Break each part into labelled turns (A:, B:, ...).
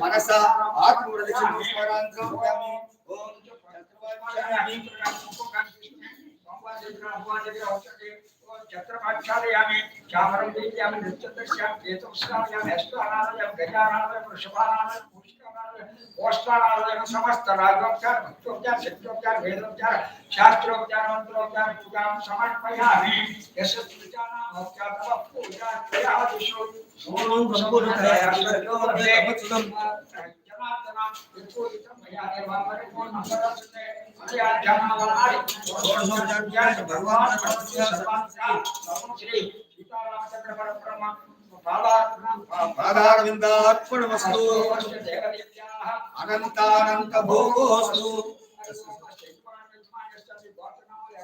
A: మనస ఆత్మవృద్ధి छत्रपाक्षालयामि चामरं दीयामि नृत्यदर्शयामि केतुस्नायामि हस्तानालयामि गजानालयामि वृषभानालयामि पुष्करालयामि ओष्ठानालयामि समस्त राजोपचार भक्तोपचार शक्त्योपचार वेदोपचार शास्त्रोपचार मंत्रोपचार पूजां समर्पयामि यशस्विजानां भक्त्यात्मक पूजा क्रियादिषु ओम संपूर्णतया अष्टयोर्धे जनार्दना विपूजितं मया देवामरे पूर्णमंगलसुते अध्यात्मवनाय भगवान श्री सीतारामचंद्र परब्रह्म पादारविंदार्पणमस्तु अनंतानंत भोगोस्तु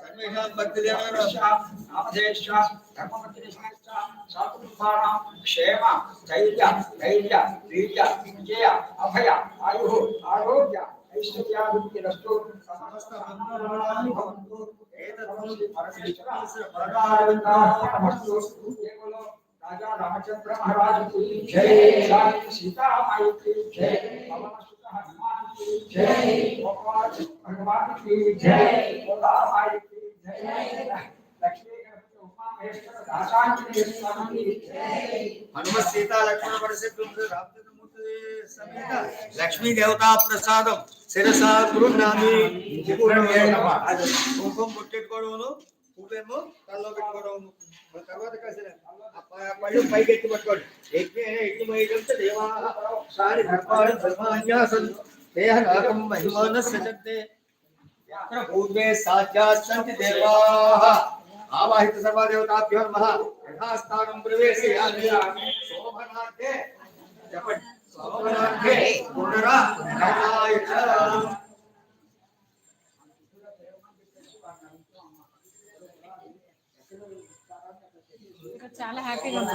A: सर्वेषां भक्तिदेवनामधेश्व धर्ममन्त्रिणः साधुपाणां क्षेम धैर्य वीर्य विजय अभय आयुः आरोग्य ऐश्वर्याभिवृद्धिरस्तु समस्त मंगलानि भवन्तु एतद् श्री परमेश्वर परमानंदार्पणमस्तु केवलो राजा रामचंद्र महाराज की जय सीता माई की जय पवन सुत हनुमान की जय भगवान की जय बोला माई की जय लक्ष्मी गणपति उमा महेश्वर दासांजलि स्वामी की जय हनुमत सीता लक्ष्मण वरसिद्धि रामचंद्र मूर्ति समेत लक्ष्मी देवता प्रसादम शिरसा गुरुनामी కుంకుమ పుట్టెట్టుకోవడమును పువ్వేమో తలలో పెట్టుకోవడము తర్వాత కాసిన పళ్ళు పైకి ఎత్తి పట్టుకోండి యజ్ఞమయ్యంత దేవా సారి ధర్మాలు ధర్మాన్యాసం దేహ నాగం మహిమాన సజంతే యత్ర పూర్వే సాధ్యాత్ సంతి దేవాః ఆవాహిత సర్వదేవతాభ్యో నమః యథాస్థానం ప్రవేశయామి శోభనార్థే జపటి శోభనార్థే పునరా నమాయచ
B: చాలా హ్యాపీగా ఉంది.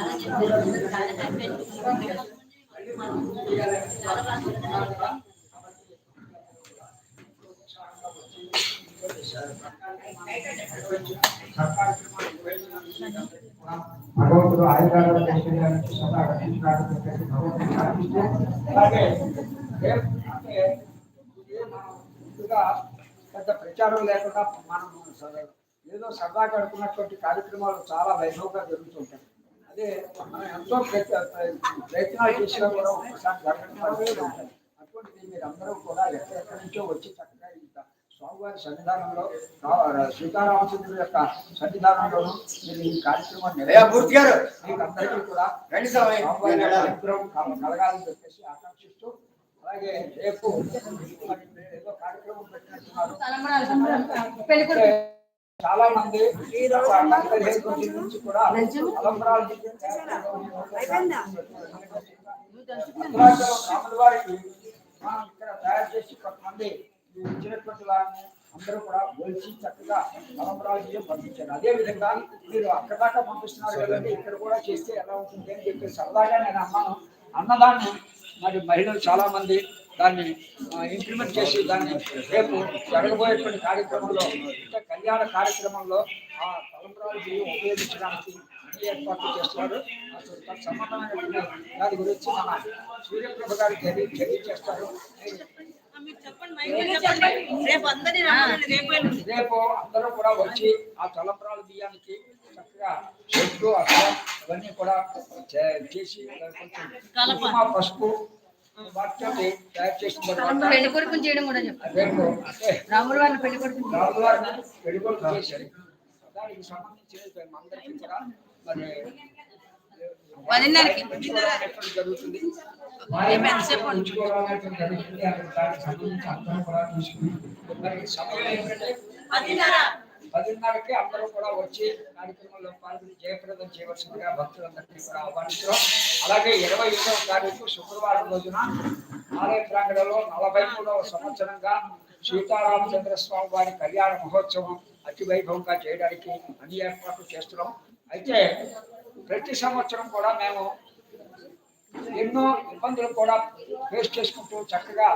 C: భగవంతుడు ఆయుధాలను పెద్ద ప్రచారం లేకుండా మనం ఏదో సరదాగా గడుపుకున్నటువంటి కార్యక్రమాలు చాలా వైభవంగా జరుగుతుంటాయి. అదే మనం ఎంతో ప్రయత్నాలు చేసినా కూడా ఒకసారి జరగడం ఉంటాయి. అటువంటిది మీరందరూ కూడా ఎక్కడెక్కడి నుంచో వచ్చి చక్కగా స్వామివారి సన్నిధానంలో సీతారామచంద్రుడు యొక్క సన్నిధానంలోనూ మీరు ఈ కార్యక్రమాన్ని మీకు అందరికీ కూడా స్వామివారి అనుగ్రహం కలగాలని చెప్పేసి ఆకాంక్షిస్తూ, అలాగే రేపు ఏదో కార్యక్రమం పెట్టినట్టున్నారు. చాలా మంది నుంచి కూడా తలంబరాలు వారికి ఇక్కడ తయారు చేసి కొంతమంది ఇచ్చినటువంటి వారిని అందరూ కూడా గొలిచి చక్కగా తలంబరాలు పంపించారు. అదే విధంగా మీరు అక్కడ దాకా పంపిస్తున్నారు కదండి, ఇక్కడ కూడా చేస్తే ఎలా ఉంటుంది అని చెప్పి సరదాగా నేను అన్నాను. అన్నదాన్ని మరి మహిళలు చాలా మంది దాన్ని ఇంప్లిమెంట్ చేసి దాన్ని రేపు జరగబోయేటువంటి కార్యక్రమంలో అంటే కళ్యాణ కార్యక్రమంలో ఆ తలంబరాలు ఉపయోగించడానికి అన్ని ఏర్పాట్లు చేస్తున్నారు. సంబంధమైనటువంటి దాని గురించి మన సూర్యప్రభ గారు తెలియజేస్తారు. రేపు అందరూ కూడా వచ్చి ఆ తలంబరాల బియ్యానికి చక్కగా చెట్లు అక్కడ అవన్నీ కూడా చేసి కొంచెం పసుపు వాటితో తయారు చేసిన
B: పెళ్లి కొడుకుని చేయడం కూడా చెప్పారు. రాముల వారిని పెళ్లి కొడుకు
C: చేశారు. దానికి సంబంధించి అందరికీ కూడా మరి జరుగుతుంది. దానికి సంబంధించి అందరూ కూడా తీసుకుని మరి సమయం ఏంటంటే 10:30కి అందరూ కూడా వచ్చి కార్యక్రమంలో పాల్గొని జయప్రదం చేయవలసిందిగా భక్తులందరినీ కూడా ఆహ్వానించడం. అలాగే 27వ తారీఖు శుక్రవారం రోజున ఆలయ ప్రాంగణంలో 43వ సంవత్సరంగా సీతారామచంద్ర స్వామి వారి కళ్యాణ మహోత్సవం అతి వైభవంగా చేయడానికి అన్ని ఏర్పాట్లు చేస్తున్నాం. అయితే ప్రతి సంవత్సరం కూడా మేము ఎన్నో ఇబ్బందులు కూడా ఫేస్ చేసుకుంటూ చక్కగా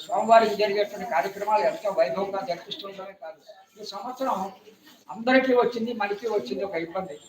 C: స్వామివారికి జరిగేటువంటి కార్యక్రమాలు ఎంతో వైభవంగా జరిపిస్తుండడమే కాదు, ఈ సంవత్సరం అందరికీ వచ్చింది, మనకి వచ్చింది ఒక ఇబ్బంది.